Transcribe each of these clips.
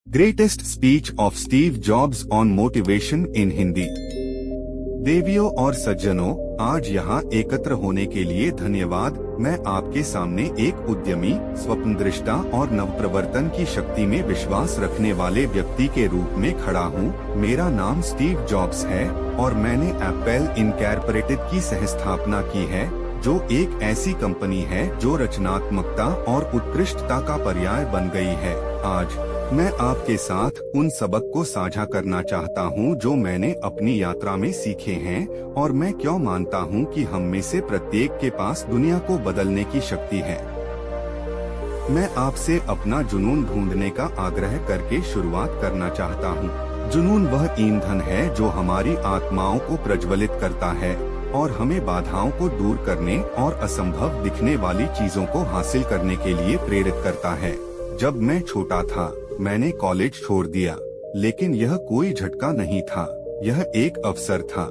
Greatest speech of Steve jobs on motivation in Hindi. देवियों और सज्जनों, आज यहाँ एकत्र होने के लिए धन्यवाद। मैं आपके सामने एक उद्यमी, स्वप्नदृष्टा और नवप्रवर्तन की शक्ति में विश्वास रखने वाले व्यक्ति के रूप में खड़ा हूँ। मेरा नाम स्टीव जॉब्स है और मैंने एप्पल इनकॉर्पोरेटेड की सहस्थापना की है, जो एक ऐसी कंपनी है जो रचनात्मकता और उत्कृष्टता का पर्याय बन गई है। आज मैं आपके साथ उन सबक को साझा करना चाहता हूं जो मैंने अपनी यात्रा में सीखे हैं और मैं क्यों मानता हूं कि हम में से प्रत्येक के पास दुनिया को बदलने की शक्ति है। मैं आपसे अपना जुनून ढूंढने का आग्रह करके शुरुआत करना चाहता हूं। जुनून वह ईंधन है जो हमारी आत्माओं को प्रज्वलित करता है और हमें बाधाओं को दूर करने और असंभव दिखने वाली चीजों को हासिल करने के लिए प्रेरित करता है। जब मैं छोटा था, मैंने कॉलेज छोड़ दिया, लेकिन यह कोई झटका नहीं था, यह एक अवसर था।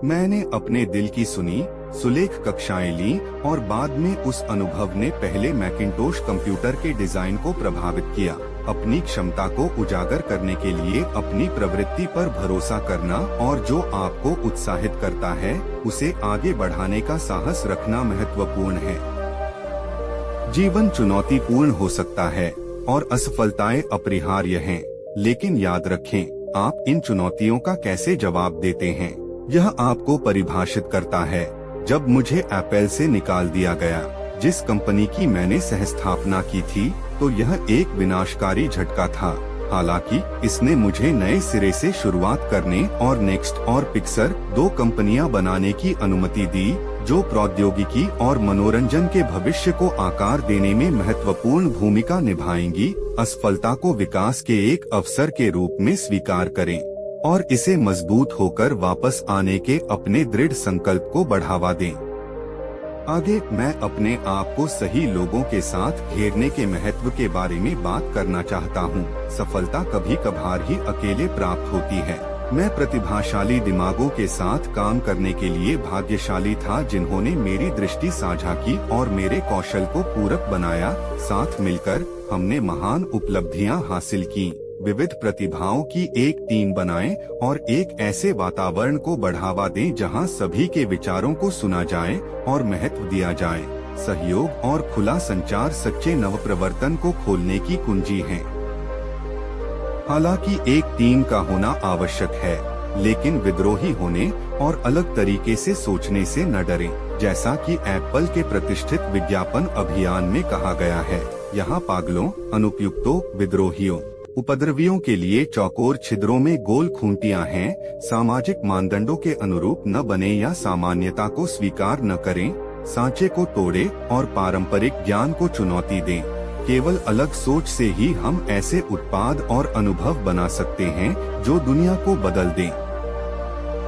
मैंने अपने दिल की सुनी, सुलेख कक्षाएं ली और बाद में उस अनुभव ने पहले मैकिंटोश कंप्यूटर के डिजाइन को प्रभावित किया। अपनी क्षमता को उजागर करने के लिए अपनी प्रवृत्ति पर भरोसा करना और जो आपको उत्साहित करता है उसे आगे बढ़ाने का साहस रखना महत्वपूर्ण है। जीवन चुनौतीपूर्ण हो सकता है और असफलताएं अपरिहार्य हैं, लेकिन याद रखें, आप इन चुनौतियों का कैसे जवाब देते हैं, यह आपको परिभाषित करता है। जब मुझे एप्पल से निकाल दिया गया, जिस कंपनी की मैंने सहस्थापना की थी, तो यह एक विनाशकारी झटका था। हालांकि इसने मुझे नए सिरे से शुरुआत करने और नेक्स्ट और पिक्सर, दो कंपनियां बनाने की अनुमति दी जो प्रौद्योगिकी और मनोरंजन के भविष्य को आकार देने में महत्वपूर्ण भूमिका निभाएंगी। असफलता को विकास के एक अवसर के रूप में स्वीकार करें और इसे मजबूत होकर वापस आने के अपने दृढ़ संकल्प को बढ़ावा दें। आगे मैं अपने आप को सही लोगों के साथ घेरने के महत्व के बारे में बात करना चाहता हूँ। सफलता कभी कभार ही अकेले प्राप्त होती है। मैं प्रतिभाशाली दिमागों के साथ काम करने के लिए भाग्यशाली था, जिन्होंने मेरी दृष्टि साझा की और मेरे कौशल को पूरक बनाया। साथ मिलकर हमने महान उपलब्धियां हासिल की। विविध प्रतिभाओं की एक टीम बनाएं और एक ऐसे वातावरण को बढ़ावा दें जहां सभी के विचारों को सुना जाए और महत्व दिया जाए। सहयोग और खुला संचार सच्चे नवप्रवर्तन को खोलने की कुंजी है। हालांकि एक टीम का होना आवश्यक है, लेकिन विद्रोही होने और अलग तरीके से सोचने से न डरें। जैसा कि एप्पल के प्रतिष्ठित विज्ञापन अभियान में कहा गया है, यहाँ पागलों, अनुपयुक्तों, विद्रोहियों, उपद्रवियों के लिए चौकोर छिद्रों में गोल खूंटियां हैं। सामाजिक मानदंडों के अनुरूप न बने या सामान्यता को स्वीकार न करें। सांचे को तोड़े और पारंपरिक ज्ञान को चुनौती दें। केवल अलग सोच से ही हम ऐसे उत्पाद और अनुभव बना सकते हैं जो दुनिया को बदल दें।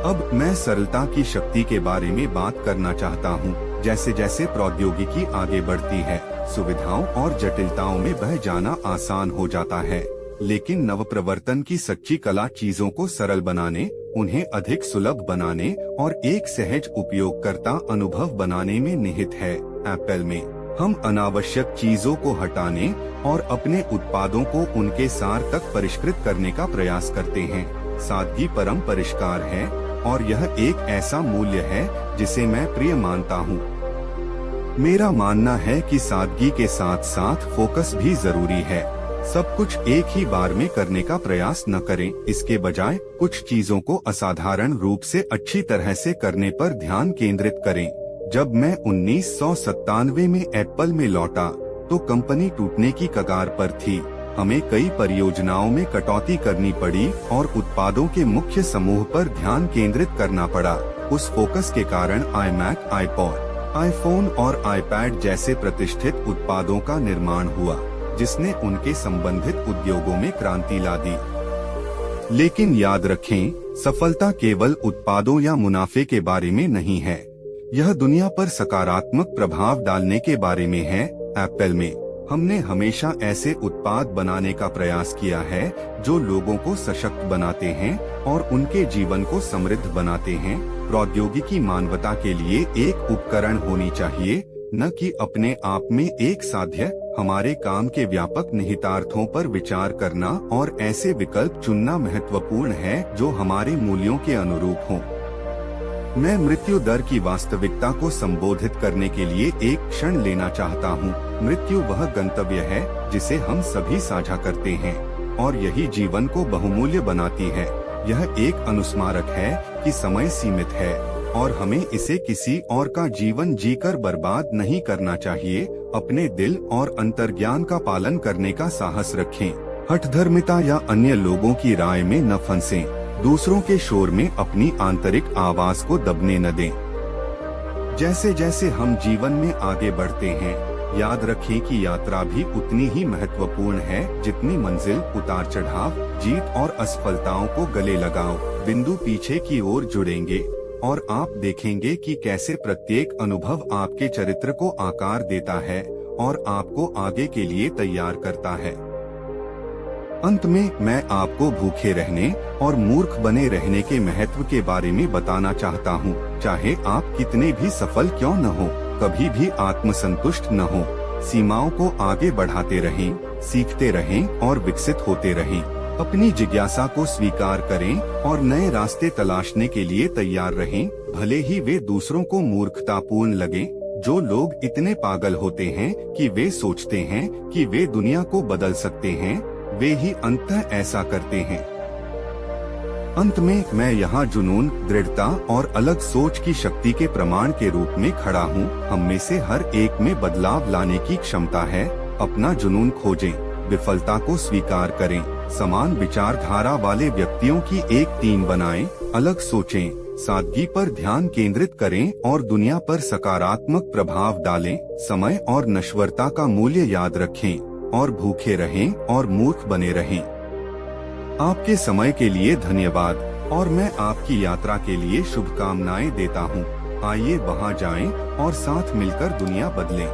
अब मैं सरलता की शक्ति के बारे में बात करना चाहता हूँ। जैसे जैसे प्रौद्योगिकी आगे बढ़ती है, सुविधाओं और जटिलताओं में बह जाना आसान हो जाता है, लेकिन नवप्रवर्तन की सच्ची कला चीजों को सरल बनाने, उन्हें अधिक सुलभ बनाने और एक सहज उपयोगकर्ता अनुभव बनाने में निहित है। एप्पल में हम अनावश्यक चीजों को हटाने और अपने उत्पादों को उनके सार तक परिष्कृत करने का प्रयास करते हैं। सादगी परम परिष्कार है और यह एक ऐसा मूल्य है जिसे मैं प्रिय मानता हूँ। मेरा मानना है कि सादगी के साथ साथ फोकस भी जरूरी है। सब कुछ एक ही बार में करने का प्रयास न करें, इसके बजाय कुछ चीजों को असाधारण रूप से अच्छी तरह से करने पर ध्यान केंद्रित करें। जब मैं 1997 में एप्पल में लौटा, तो कंपनी टूटने की कगार पर थी। हमें कई परियोजनाओं में कटौती करनी पड़ी और उत्पादों के मुख्य समूह पर ध्यान केंद्रित करना पड़ा। उस फोकस के कारण iMac, iPod, आईफोन और iPad जैसे प्रतिष्ठित उत्पादों का निर्माण हुआ, जिसने उनके संबंधित उद्योगों में क्रांति ला दी। लेकिन याद रखें, सफलता केवल उत्पादों या मुनाफे के बारे में नहीं है, यह दुनिया पर सकारात्मक प्रभाव डालने के बारे में है। एप्पल में हमने हमेशा ऐसे उत्पाद बनाने का प्रयास किया है जो लोगों को सशक्त बनाते हैं और उनके जीवन को समृद्ध बनाते हैं। प्रौद्योगिकी मानवता के लिए एक उपकरण होनी चाहिए, न कि अपने आप में एक साध्य। हमारे काम के व्यापक निहितार्थों पर विचार करना और ऐसे विकल्प चुनना महत्वपूर्ण है जो हमारे मूल्यों के अनुरूप हों। मैं मृत्यु दर की वास्तविकता को संबोधित करने के लिए एक क्षण लेना चाहता हूँ। मृत्यु वह गंतव्य है जिसे हम सभी साझा करते हैं और यही जीवन को बहुमूल्य बनाती है। यह एक अनुस्मारक है कि समय सीमित है और हमें इसे किसी और का जीवन जीकर बर्बाद नहीं करना चाहिए। अपने दिल और अंतर्ज्ञान का पालन करने का साहस रखें। हठधर्मिता या अन्य लोगों की राय में न फंसें। दूसरों के शोर में अपनी आंतरिक आवाज को दबने न दें। जैसे जैसे हम जीवन में आगे बढ़ते हैं, याद रखें कि यात्रा भी उतनी ही महत्वपूर्ण है जितनी मंजिल। उतार चढ़ाव, जीत और असफलताओं को गले लगाओ। बिंदु पीछे की ओर जुड़ेंगे और आप देखेंगे कि कैसे प्रत्येक अनुभव आपके चरित्र को आकार देता है और आपको आगे के लिए तैयार करता है। अंत में मैं आपको भूखे रहने और मूर्ख बने रहने के महत्व के बारे में बताना चाहता हूँ। चाहे आप कितने भी सफल क्यों न हो, कभी भी आत्मसंतुष्ट न हो। सीमाओं को आगे बढ़ाते रहें, सीखते रहें और विकसित होते रहें। अपनी जिज्ञासा को स्वीकार करें और नए रास्ते तलाशने के लिए तैयार रहें, भले ही वे दूसरों को मूर्खतापूर्ण लगें। जो लोग इतने पागल होते हैं कि वे सोचते हैं कि वे दुनिया को बदल सकते हैं, वे ही अंततः ऐसा करते हैं। अंत में मैं यहाँ जुनून, दृढ़ता और अलग सोच की शक्ति के प्रमाण के रूप में खड़ा हूँ। हम में से हर एक में बदलाव लाने की क्षमता है। अपना जुनून खोजें, विफलता को स्वीकार करें, समान विचारधारा वाले व्यक्तियों की एक टीम बनाएं, अलग सोचें, सादगी पर ध्यान केंद्रित करें और दुनिया पर सकारात्मक प्रभाव डालें। समय और नश्वरता का मूल्य याद रखें और भूखे रहें और मूर्ख बने रहें। आपके समय के लिए धन्यवाद और मैं आपकी यात्रा के लिए शुभकामनाएं देता हूं। आइए वहां जाएं और साथ मिलकर दुनिया बदलें।